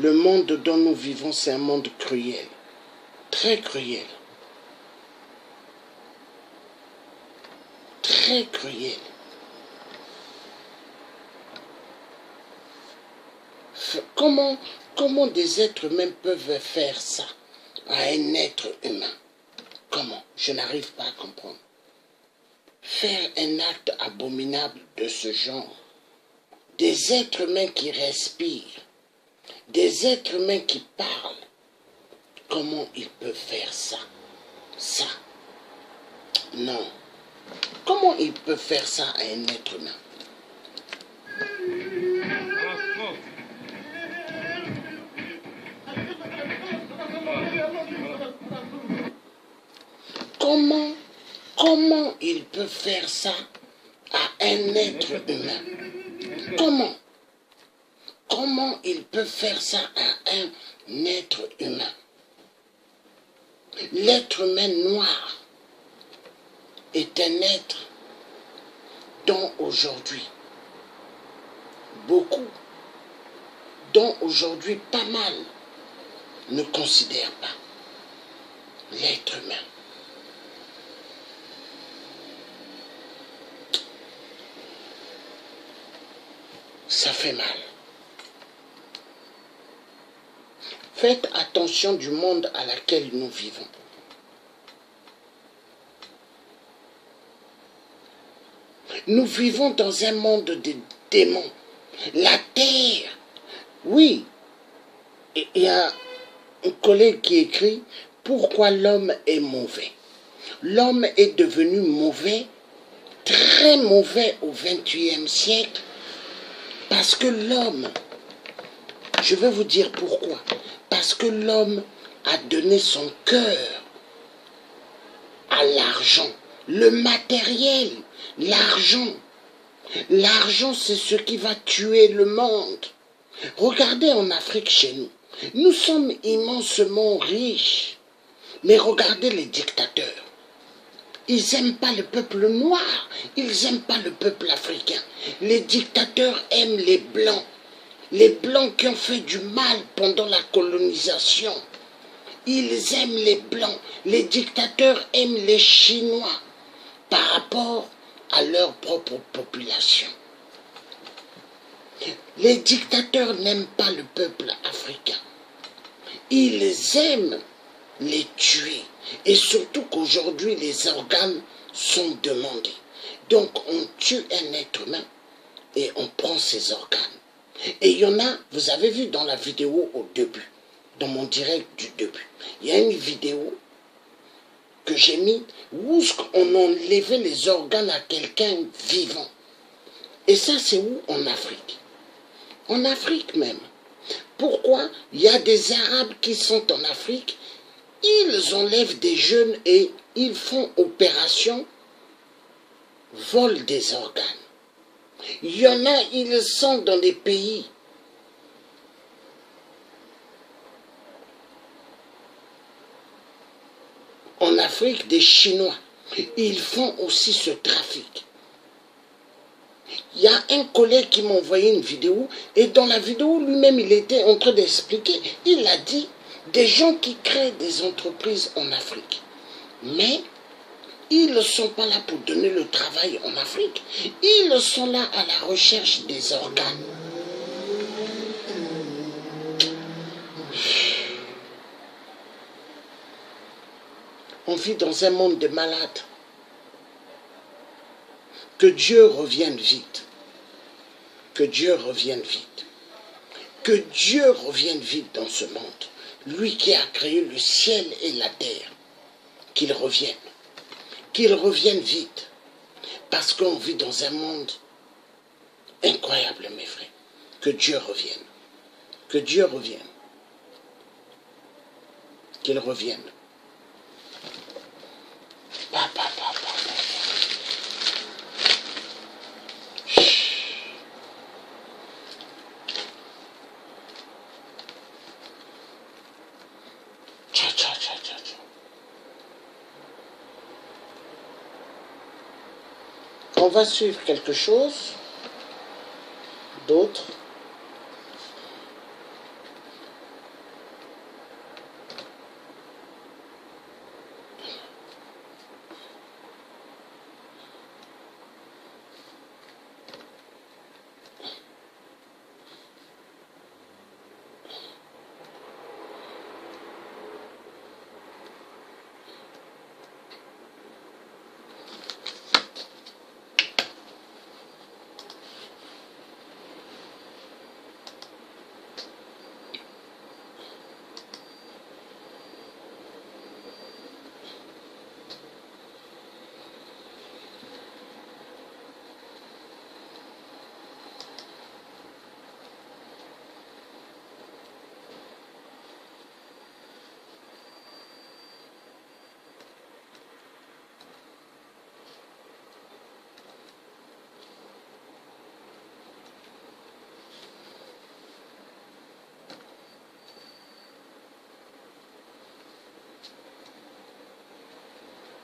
Le monde dont nous vivons, c'est un monde cruel, très cruel, très cruel. Comment des êtres humains peuvent faire ça à un être humain? Comment? Je n'arrive pas à comprendre. Faire un acte abominable de ce genre. Des êtres humains qui respirent, des êtres humains qui parlent. Comment ils peuvent faire ça? Ça. Non. Comment ils peuvent faire ça à un être humain? Comment ils peuvent faire ça à un être humain? Comment ils peuvent faire ça à un être humain? L'être humain noir est un être dont aujourd'hui, beaucoup, dont aujourd'hui pas mal, ne considèrent pas l'être humain. Ça fait mal. Faites attention du monde à laquelle nous vivons. Nous vivons dans un monde de démons. La terre, oui, il y a un collègue qui écrit « Pourquoi l'homme est mauvais ?» L'homme est devenu mauvais, très mauvais au XXIe siècle, parce que l'homme, je vais vous dire pourquoi, parce que l'homme a donné son cœur à l'argent, le matériel, l'argent. L'argent, c'est ce qui va tuer le monde. Regardez en Afrique chez nous, nous sommes immensement riches, mais regardez les dictateurs. Ils n'aiment pas le peuple noir, ils n'aiment pas le peuple africain. Les dictateurs aiment les blancs qui ont fait du mal pendant la colonisation. Ils aiment les blancs, les dictateurs aiment les Chinois par rapport à leur propre population. Les dictateurs n'aiment pas le peuple africain. Ils aiment les tuer. Et surtout qu'aujourd'hui, les organes sont demandés. Donc, on tue un être humain et on prend ses organes. Et il y en a, vous avez vu dans la vidéo au début, dans mon direct du début, il y a une vidéo que j'ai mis où on enlevait les organes à quelqu'un vivant. Et ça, c'est où? En Afrique. En Afrique même. Pourquoi? Il y a des Arabes qui sont en Afrique, ils enlèvent des jeunes et ils font opération vol des organes. Il y en a, ils sont dans des pays en Afrique, des Chinois. Ils font aussi ce trafic. Il y a un collègue qui m'a envoyé une vidéo et dans la vidéo, lui-même, il était en train d'expliquer. Il a dit des gens qui créent des entreprises en Afrique. Mais ils ne sont pas là pour donner le travail en Afrique. Ils sont là à la recherche des organes. On vit dans un monde de malades. Que Dieu revienne vite. Que Dieu revienne vite. Que Dieu revienne vite dans ce monde. Lui qui a créé le ciel et la terre. Qu'il revienne. Qu'il revienne vite. Parce qu'on vit dans un monde incroyable, mes frères. Que Dieu revienne. Que Dieu revienne. Qu'il revienne. On va suivre quelque chose d'autre.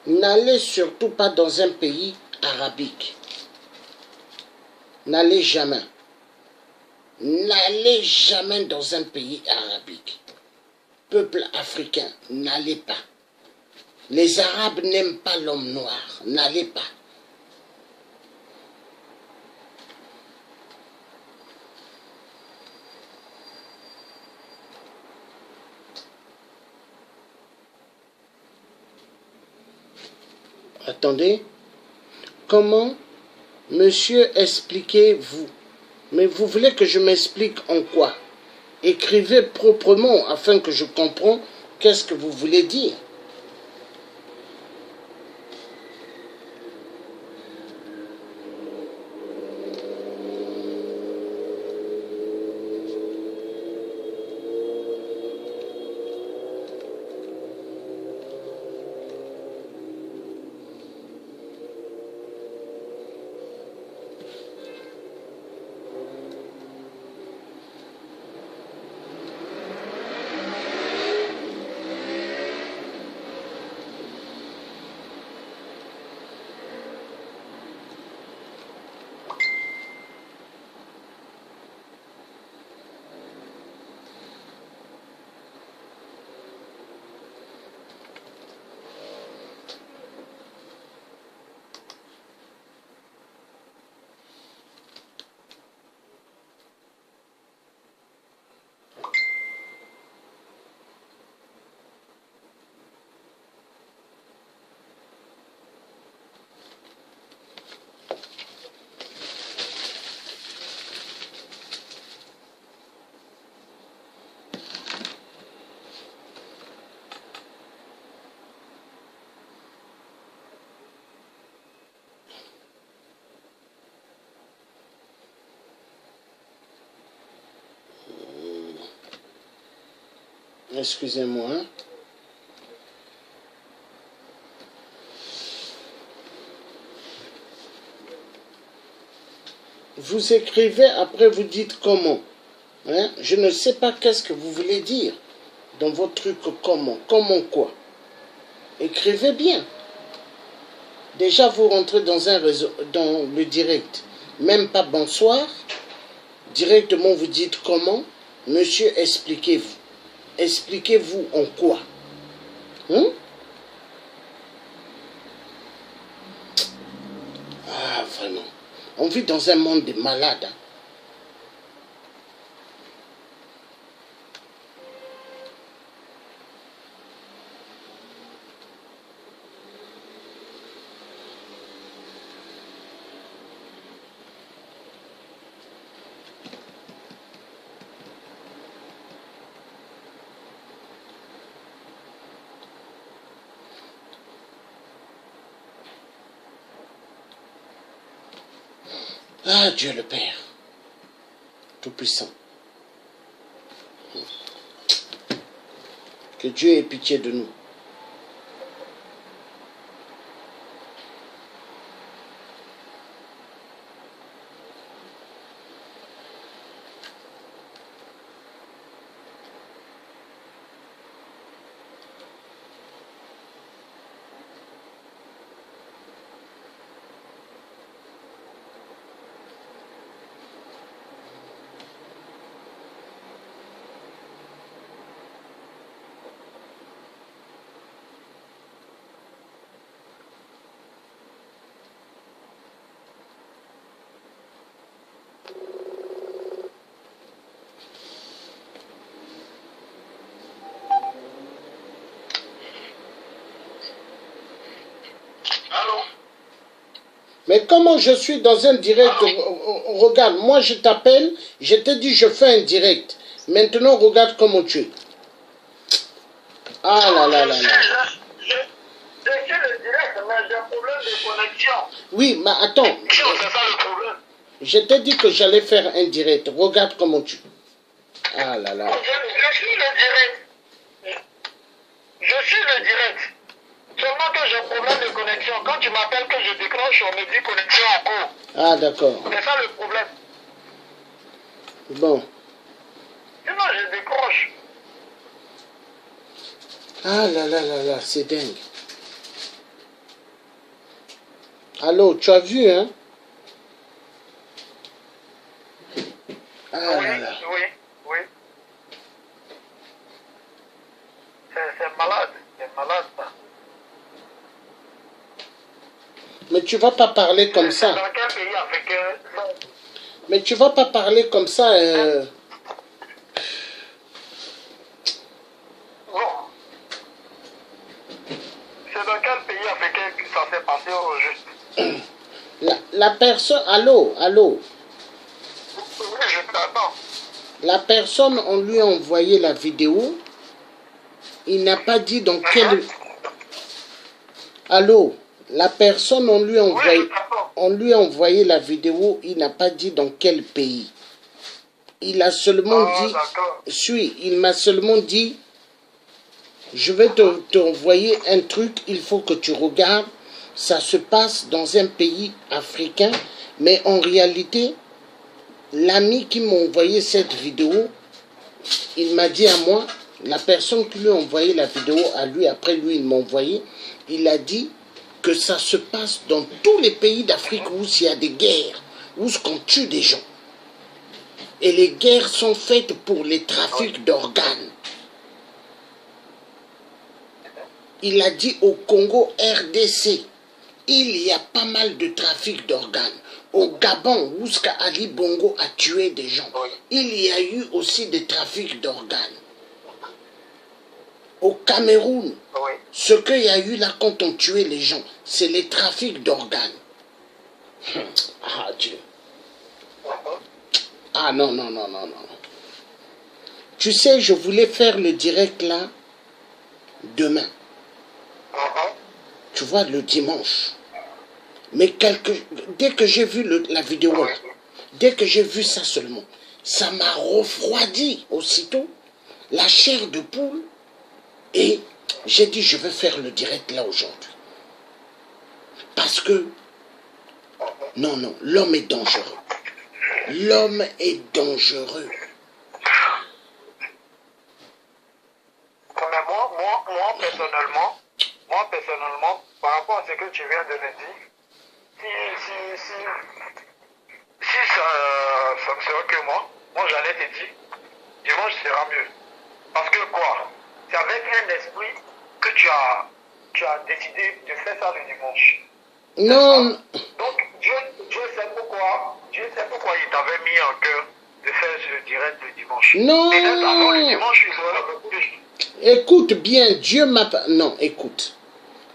N'allez surtout pas dans un pays arabique. N'allez jamais. N'allez jamais dans un pays arabique. Peuple africain, n'allez pas. Les Arabes n'aiment pas l'homme noir. N'allez pas. Attendez. Comment, monsieur, expliquez-vous? Mais vous voulez que je m'explique en quoi? Écrivez proprement afin que je comprenne qu'est-ce que vous voulez dire. Excusez-moi. Vous écrivez, après vous dites comment. Hein? Je ne sais pas qu'est-ce que vous voulez dire dans votre truc comment. Comment quoi? Écrivez bien. Déjà, vous rentrez dans un réseau, dans le direct. Même pas bonsoir. Directement, vous dites comment. Monsieur, expliquez-vous. Expliquez-vous en quoi? Hein? Ah, vraiment. On vit dans un monde de malades. Hein? Ah, Dieu le Père, Tout-Puissant. Que Dieu ait pitié de nous. Mais comment je suis dans un direct? Regarde, moi je t'appelle, je te dis je fais un direct. Maintenant regarde comment tu es. Ah là là là là. Je fais le direct, mais j'ai un problème de connexion. Oui, mais attends. C'est ça le problème. Je t'ai dit que j'allais faire un direct. Regarde comment tu es. Ah là là. Je suis le direct. Je suis le direct. Seulement que j'ai un problème de connexion. Quand tu m'appelles que je décroche, on me dit connexion en cours. Ah d'accord. C'est ça le problème. Bon. Sinon, je décroche. Ah là là là là, c'est dingue. Allô, tu as vu, hein? Ah Oui, là là. oui, oui. C'est malade. C'est malade, ça. Mais tu vas pas parler comme C'est ça. dans quel pays africain ça? Mais tu vas pas parler comme ça. Bon, c'est dans quel pays africain que ça s'est passé au juste? La personne... Allô, allô. Oui, je t'attends. La personne, on lui a envoyé la vidéo. Il n'a pas dit dans quel... Allô. La personne, on lui a Oui, envoyé... je t'attends. On lui a envoyé la vidéo. Il n'a pas dit dans quel pays. Il a seulement Ah, dit... d'accord. Il m'a seulement dit... Je vais t'envoyer un truc. Il faut que tu regardes. Ça se passe dans un pays africain. Mais en réalité... L'ami qui m'a envoyé cette vidéo, il m'a dit à moi, la personne qui lui a envoyé la vidéo à lui, après lui il m'a envoyé, il a dit que ça se passe dans tous les pays d'Afrique où il y a des guerres, où on tue des gens. Et les guerres sont faites pour les trafics d'organes. Il a dit au Congo RDC, il y a pas mal de trafic d'organes. Au Gabon, où Ali Bongo a tué des gens, il y a eu aussi des trafics d'organes. Au Cameroun, ce qu'il y a eu là quand on tuait les gens, c'est les trafics d'organes. Ah Dieu. Ah non, non, non, non, non. Tu sais, je voulais faire le direct là, demain. Tu vois, le dimanche. Mais dès que j'ai vu la vidéo là, dès que j'ai vu ça seulement, ça m'a refroidi aussitôt, la chair de poule, et j'ai dit je vais faire le direct là aujourd'hui. Parce que, non, non, l'homme est dangereux. L'homme est dangereux. Mais moi personnellement, par rapport à ce que tu viens de me dire, si ça ne serait que moi j'allais te dire, dimanche sera mieux. Parce que quoi? C'est avec un esprit que tu as décidé de faire ça le dimanche. Non. Donc Dieu sait pourquoi il t'avait mis en cœur de faire ce direct le dimanche. Non. Peut-être avant le dimanche, il serait plus. Écoute bien, Dieu m'a pas... Non, écoute.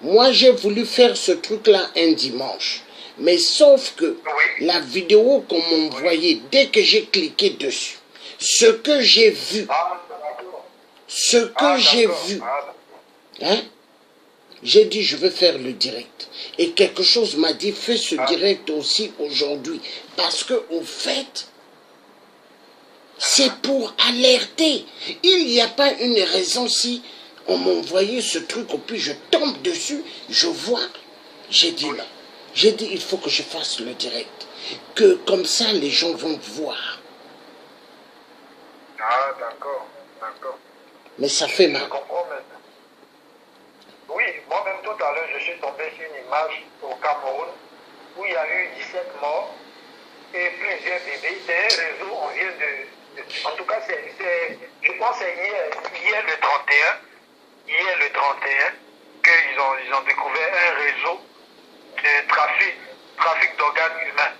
Moi, j'ai voulu faire ce truc-là un dimanche. Mais sauf que la vidéo qu'on m'a envoyée, dès que j'ai cliqué dessus, ce que j'ai vu, hein, j'ai dit je vais faire le direct. Et quelque chose m'a dit fais ce direct aussi aujourd'hui. Parce que au fait, c'est pour alerter. Il n'y a pas une raison si on m'a envoyé ce truc et puis je tombe dessus, je vois. J'ai dit non. J'ai dit il faut que je fasse le direct. Que comme ça les gens vont voir. Ah d'accord, d'accord. Mais ça fait mal. Je comprends maintenant. Oui, moi-même tout à l'heure je suis tombé sur une image au Cameroun où il y a eu 17 morts et plusieurs bébés. C'est un réseau, on vient de... En tout cas, je pense que c'est hier le 31, qu'ils ont découvert un réseau de trafic d'organes humains.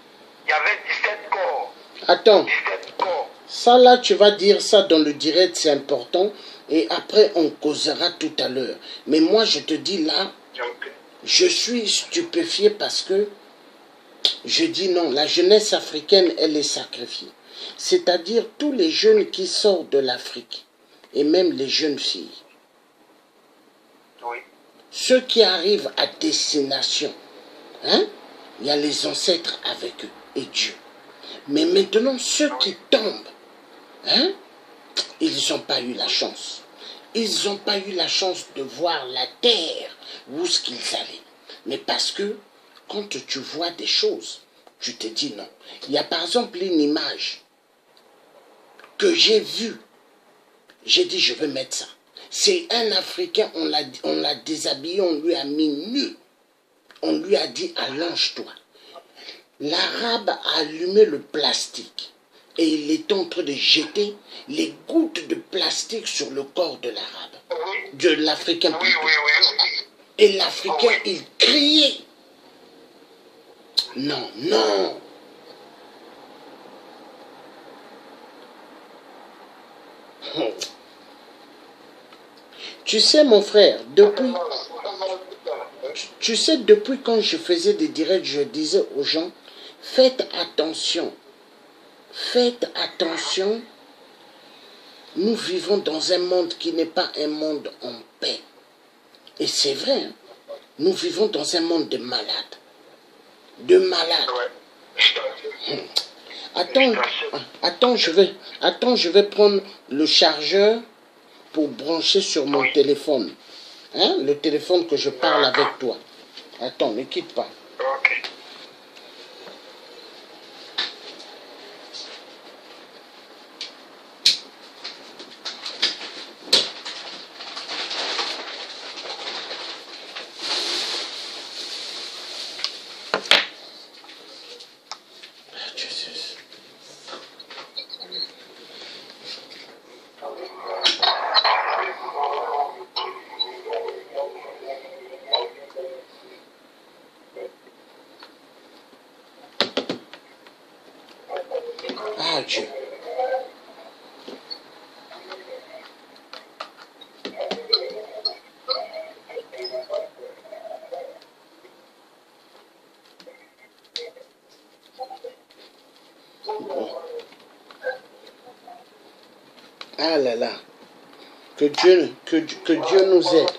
Il y avait 17 corps. Attends. 17 corps. Ça là, tu vas dire ça dans le direct, c'est important. Et après, on causera tout à l'heure. Mais moi, je te dis là, je suis stupéfié parce que je dis non, la jeunesse africaine, elle est sacrifiée. C'est-à-dire tous les jeunes qui sortent de l'Afrique, et même les jeunes filles. Oui. Ceux qui arrivent à destination, hein, il y a les ancêtres avec eux et Dieu. Mais maintenant, ceux qui tombent, hein, ils n'ont pas eu la chance. Ils n'ont pas eu la chance de voir la terre où ce qu'ils allaient. Mais parce que quand tu vois des choses, tu te dis non. Il y a par exemple une image que j'ai vue. J'ai dit je vais mettre ça. C'est un Africain, on l'a déshabillé, on lui a mis nu. On lui a dit, allonge-toi. L'Arabe a allumé le plastique et il était en train de jeter les gouttes de plastique sur le corps de l'Arabe, de l'Africain. Oui, oui, oui. Et l'Africain, il criait. Non, non. Tu sais, mon frère, depuis quand je faisais des directs, je disais aux gens, faites attention. Faites attention. Nous vivons dans un monde qui n'est pas un monde en paix. Et c'est vrai, hein? Nous vivons dans un monde de malades. De malades. Attends, je vais prendre le chargeur pour brancher sur mon téléphone. Hein? Le téléphone que je parle avec toi. Attends, ne quitte pas. Ok. Ah, Dieu. Ah là là. Que Dieu nous aide.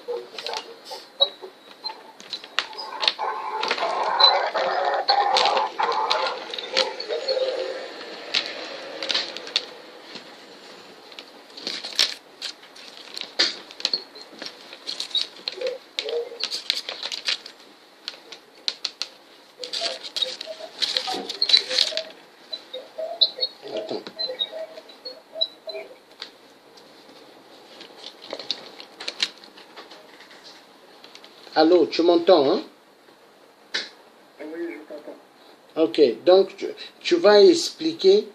Attends. Allô, tu m'entends, hein? Oui, je t'entends. Ok, donc tu vas expliquer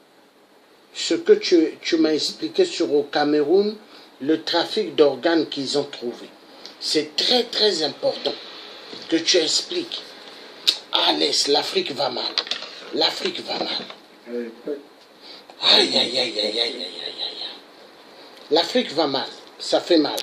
ce que tu m'as expliqué sur au Cameroun, le trafic d'organes qu'ils ont trouvé. C'est très très important que tu expliques. Ah, laisse, l'Afrique va mal. L'Afrique va mal. Aïe, aïe, aïe, aïe, aïe, aïe, aïe, aïe. L'Afrique va mal, ça fait mal.